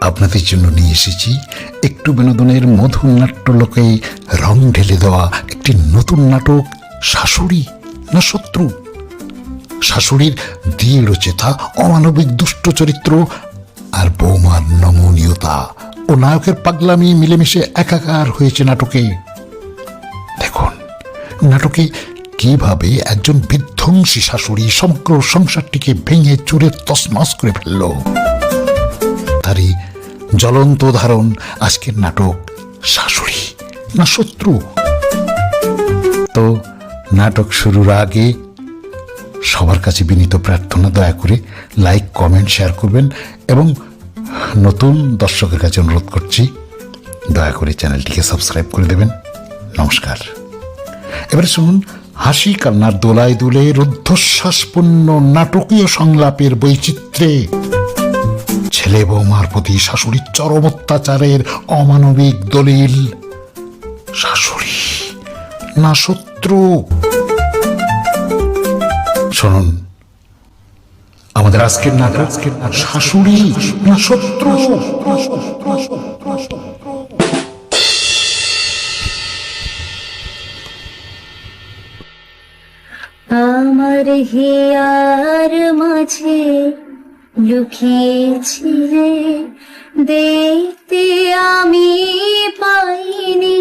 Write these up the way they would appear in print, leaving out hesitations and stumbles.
আপনাদের জন্য নিয়ে এসেছি একটু বিনোদনের মধুর নাট্যলোকে রং ঢেলে দেওয়া একটি নতুন নাটক, শাশুড়ি না শত্রু। শাশুড়ির দৃঢ় চেতা, অমানবিক দুষ্ট চরিত্র আর বৌমার নমনীয়তা ও নায়কের পাগলামি মিলেমিশে একাকার হয়েছে নাটকে। দেখুন নাটকে কিভাবে একজন বিধ্বংসী শাশুড়ি সমগ্র সংসারটিকে ভেঙে চুরে তছনছ করে ফেলল। তারই জ্বলন্ত উদাহরণ আজকের নাটক, শাশুড়ি না শত্রু। তো নাটক শুরুর আগে সবার কাছে বিনীত প্রার্থনা, দয়া করে লাইক, কমেন্ট, শেয়ার করবেন এবং নতুন দর্শকের কাছে অনুরোধ করছি দয়া করে চ্যানেলটিকে সাবস্ক্রাইব করে দেবেন। নমস্কার। এবারে শুনুন হাসি কান্নার দোলায় দুলে রুদ্ধশ্বাসপূর্ণ নাটকীয় সংলাপের বৈচিত্র্যে ছেলে বৌমার প্রতি শাশুড়ির চরম অত্যাচারের অমানবিক দলিল, শাশুড়ি না শত্রু। শুনুন আমাদের আজকের নাটক, শাশুড়ি না শত্রু। আমার হিয়ার মাঝে লুকিয়েছিলে, দেখতে আমি পাইনি,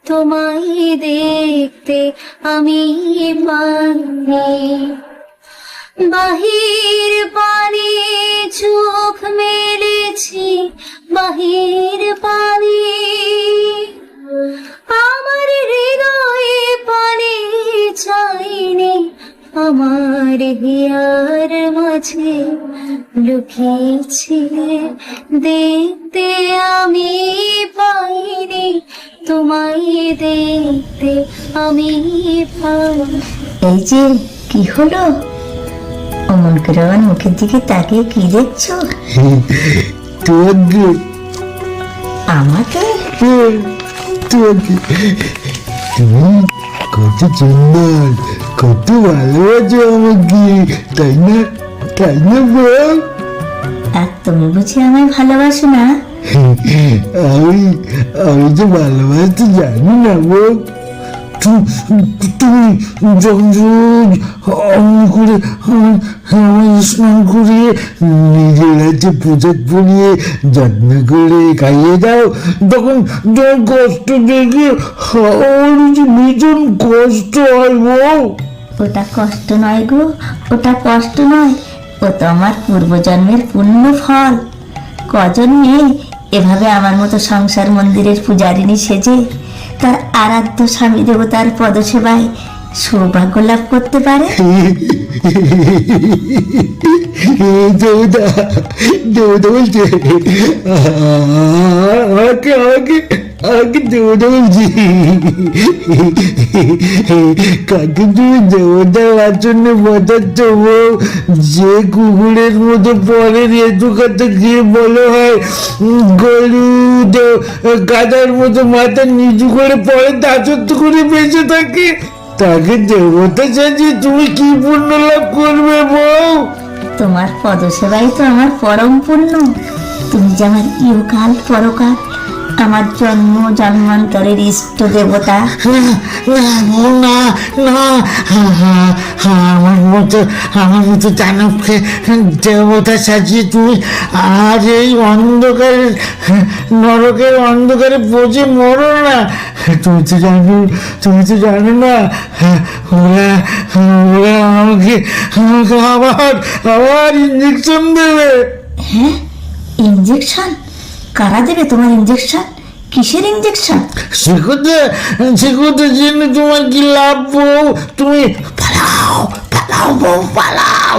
তোমায় দেখতে আমি পাইনি। বাহির পানে চোখ মেলেছি, বাহির পানে আমার হৃদয়ে পানে চাইনি, আমার হিয়ার মাঝে লুকিয়েছিলে, দেখতে আমি পাইনি, তোমায় দেখতে আমি পাইনি। এই যে কি হলো, অমন করে আমার মুখের দিকে তাকিয়ে কি দেখছো? আমাকে? তুমি কত সুন্দর, কত ভালোবাসো আমাকে, তাই না? তাই না বল? আর তুমি বুঝি আমায় ভালোবাসো না? আমি আমি তো ভালোবাসতে জানি না বল। তুমি যখন অমন করে আমায় স্নান করিয়ে নিজের হাতে পোশাক পরিয়ে যত্ন করে খাইয়ে দাও, তখন কষ্ট দেখে আমার যে ভীষণ কষ্ট হয় বউ। ওটা কষ্ট নয় গো, ওটা কষ্ট নয়, ও তো আমার পূর্বজন্মের পুণ্য ফল। কজন নেই এভাবে আমার মতো সংসার মন্দিরের পূজারিণী সেজে তার আরাধ্য স্বামী দেবতার পদসেবায় সৌভাগ্য লাভ করতে পারে? দেবতা দেবতা বলছে, আমাকে আমাকে আমাকে দেবতা বলছি। কাকে তুমি দেবতা বাচন্য বোঝাচ্ছ বউ? যে কুকুরের মতো পরের এতু কথা গিয়ে বলো হয় গরু গাদার মতো মাথা নিচু করে পরে দাসত্ব করে বেঁচে থাকে, তাকে দেবতা সাজিয়ে তুমি কি পুণ্য লাভ করবে বউ? তোমার পদসেবাই তো আমার পরম পুণ্য। তুমি যে আমার ইহকাল পরকাল, আমার জন্ম জন্মান্তরের ইষ্ট দেবতা। না না, আমার মতো দানবকে দেবতা সাজিয়ে তুমি আর এই অন্ধকারের নরকের অন্ধকারে পচে মরো না। তুমি তো জানো না ওরা ওরা আমাকে আবার ইঞ্জেকশন দেবে। হ্যাঁ, ইঞ্জেকশন? কারা দেবে তোমার ইঞ্জেকশন? কিসের ইঞ্জেকশন? সে কথা জেনে তোমার কি লাভ বউ? তুমি পালাও পালাও বউ পালাও,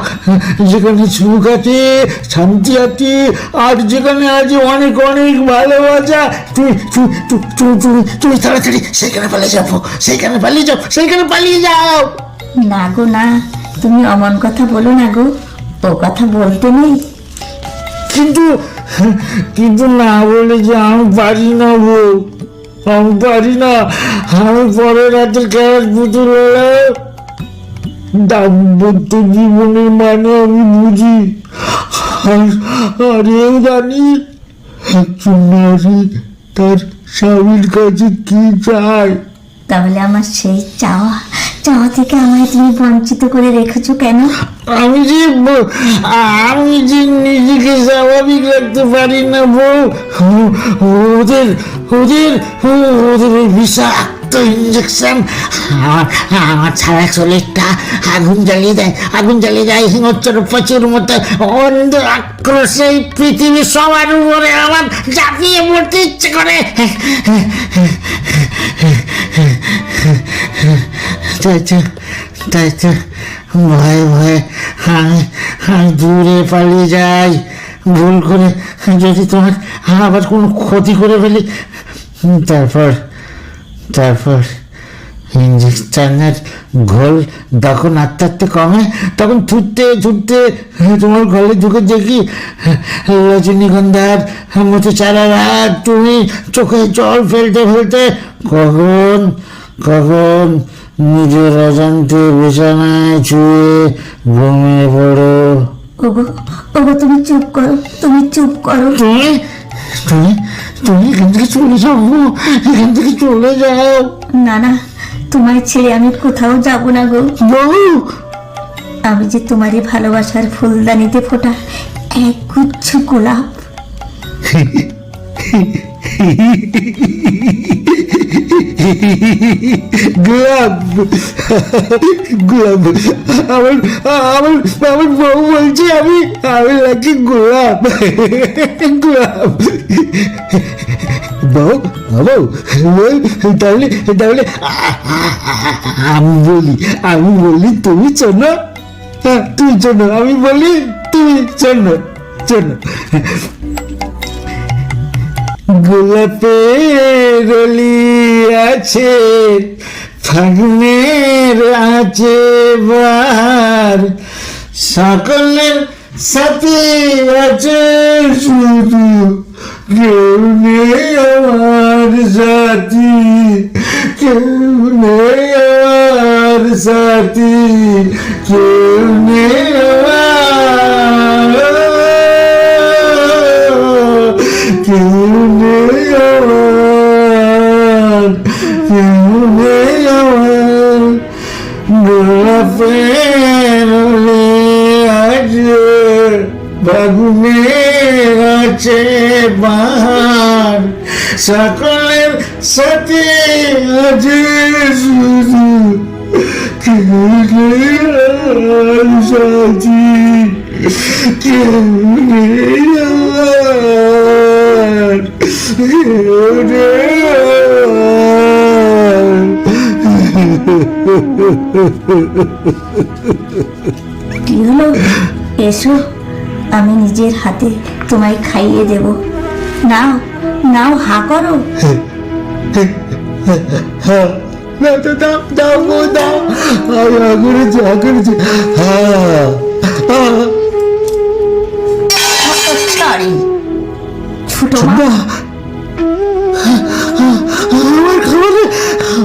যেখানে সুখ আছে, শান্তি আছে, আর যেখানে আছে অনেক অনেক ভালোবাসা, তুমি তাড়াতাড়ি সেখানে পালিয়ে যাবো, সেখানে পালিয়ে যাও। না গো না, তুমি অমন কথা বলো না গো, ও কথা বলতে নেই। কিন্তু না বলে যে আমি পারি না বউ। আমি পারি না। আমি পরের রাতের খেলার পুতুল হলে দাম্পত্য জীবনের মানে আমি বুঝি। আর এও জানি নারী তার স্বামীর কাছে কি চায়। তাহলে আমার সেই চাওয়া চাওয়া থেকে আমায় তুমি বঞ্চিত করে রেখেছো কেন? আমি যে নিজেকে স্বাভাবিক রাখতে পারি না বউ। ওদের ওদের ওদের ওই বিষাক্ত ইঞ্জেকশন আমার ছাড়া শরীরটা আগুন জ্বালিয়ে দেয় হিংস্র প্রচুর মতো অন্ধ আক্রোশে এই পৃথিবী সবার উপরে আমার ঝাঁপিয়ে পড়তে ইচ্ছে করে। তাই তো ভয়ে ভয়ে আমি দূরে পালিয়ে যাই। ভুল করে যদি তোমার আবার কোনো ক্ষতি করে ফেলি, তারপর ইঞ্জেকশনের ঘোল যখন আস্তে আস্তে কমে তখন ছুটতে তোমার ঘরে ঢুকে দেখি রজনীগন্ধার মতো সারা রাত তুমি চোখে জল ফেলতে কখন নিজের অজান্তে বিছানায় ছুঁয়ে ঘুমিয়ে পড়ো। ওগো তুমি চুপ করো। তুমি এখান থেকে চলে যাও। না, তোমায় ছেড়ে আমি কোথাও যাব না গো। বউ, আমি যে তোমারই ভালোবাসার ফুলদানিতে ফোটা এক গুচ্ছ গোলাপ। গোলাপ আমার বউ বলছে আমি নাকি গোলাপ। বউ তাহলে আমি বলি তুমি শোনো। আমি বলি তুমি শোনো। গোলাপের রলি আছে ফাগুনের আছে বার, সকলের সাথে আছে শুধু কেউ নেই আমার সাথী, কেউ নেই আমার সাথী, কেউ নেই আছে বাহার, সকলের সাথে আছে শুধু কেউ নেই আমার সাথী, কেউ নেই আমার, কেউ নেই কি হলো? এসো, আমি নিজের হাতে তোমায় খাইয়ে দেব। নাও হা করো। ছোট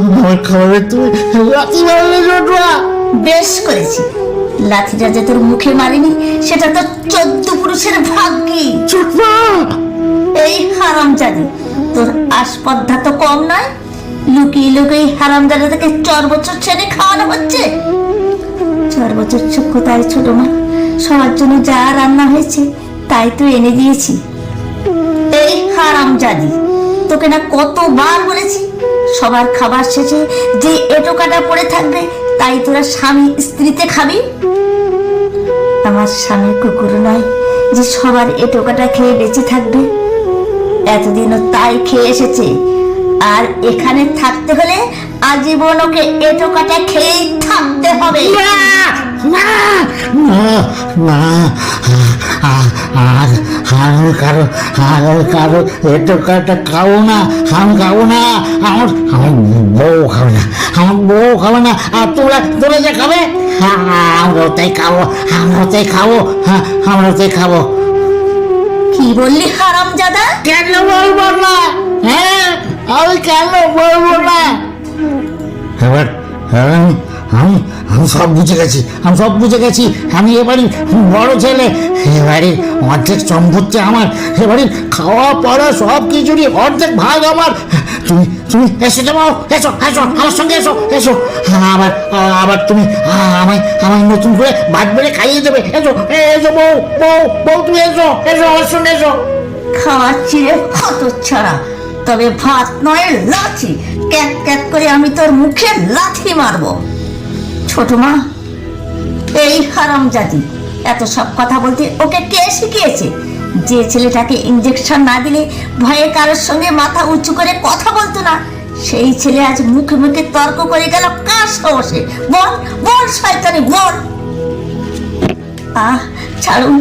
আমার খাবারে তুমি লাথি মারলে ছোটরা। বেশ করেছি, লাঠিটা যে তোর মুখে মারিনি সেটা তো 14 পুরুষের ভাগ্যি। ছোটরা, এই হারামজাদি, তোর আসপদ্ধা তো কম নয়। লুকিয়ে হারামজাদা থেকে 4 বছর ছেড়ে খাওয়ানো হচ্ছে। 4 বছর কোথায় ছোট মা? সবার জন্য যা রান্না হয়েছে তাই তো এনে দিয়েছি। এই হারামজাদি, তোকে না কতবার বলেছি সবার খাবার শেষে যে এটো কাটা পড়ে থাকবে তাই তোরা স্বামী স্ত্রীতে খাবি। আমার স্বামী কুকুর নয় যে সবার এটো কাটা খেয়ে বেঁচে থাকবে। এতদিনও তাই খেয়ে এসেছে, আর এখানে থাকতে হলে আজীবন ওকে এটো কাটা খেয়েই থাকতে হবে। কারো এটো কাটা খাবো না, আমি খাবো না। আমার বউ খাবে না, আর তোরা যে খাবে আমরাও খাবো। কি বললি হারামজাদা? কেন বলবো না? হ্যাঁ, আমি কেন বলবো না? এবার আমি আমি আমি সব বুঝে গেছি, আমি এবারে বড় ছেলে, এবারে অর্ধেক সম্পত্তি আমার, এবারে খাওয়া পড়া সব কিছুরই অর্ধেক ভাগ আমার। তুমি তুমি এসো যাও, এসো এসো আমার সঙ্গে এসো এসো। আবার আবার তুমি আমায় আমায় নতুন করে ভাত বেড়ে খাইয়ে দেবে। এসো এসো বউ বউ বউ, তুমি এসো এসো আমার সঙ্গে এসো। খাওয়াচ্ছি রে হতচ্ছাড়া, তবে ভাত নয় লাথি, ক্যাক ক্যাক করে আমি তোর মুখে লাথি মারবো। ছোট মা, এই হারামজাদি এত সব কথা বলতে ওকে কে শিখিয়েছে? যে ছেলেটাকে ইঞ্জেকশন না দিলে ভয়ে কারোর সঙ্গে মাথা উঁচু করে কথা বলতো না, সেই ছেলে আজ মুখে মুখে তর্ক করে গেল কার সাহসে? বল বল শয়তানি বল। ছাড়ুন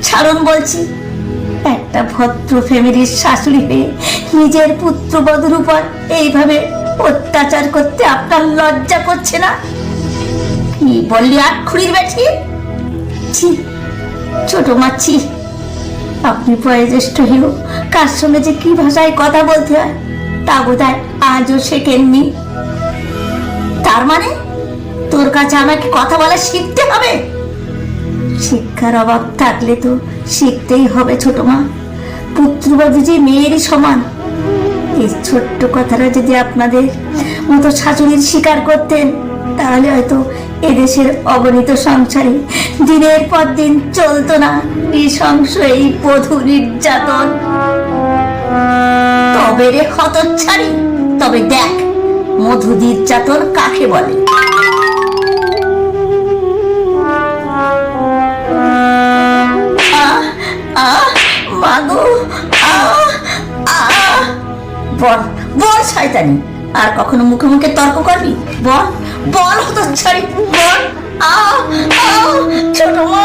ছাড়ুন বলছি। একটা ভদ্র ফ্যামিলির শাশুড়ি হয়ে নিজের পুত্রবধূর উপর এইভাবে অত্যাচার করতে আপনার লজ্জা করছে না? কি বললি আটখুরির বেঠি? ছি ছোট মাছি, আপনি বয়োজ্যেষ্ঠ হয়েও কার সঙ্গে যে কি ভাষায় কথা বলতে হয় তা বোধহয় আজও শেখেননি। তার মানে তোর কাছে আমাকে কথা বলা শিখতে হবে? শিক্ষার অভাব থাকলে তো শিখতেই হবে ছোট মা। পুত্রবধূ যে মেয়েরই সমান, এই ছোট্ট কথাটা যদি আপনাদের মতো শাশুড়ির স্বীকার করতেন, তাহলে হয়তো এদেশের অগণিত সংসারে দিনের পর দিন চলতো না নৃশংস এই বধূ নির্যাতন। তবে রে হতচ্ছাড়ি, তবে দেখ মধু নির্যাতন কাকে বলে। মাগো বল বল শয়তানি, আর কখনো মুখে মুখে তর্ক করবি? বল বল হতচ্ছাড়ি বল। ছোট মা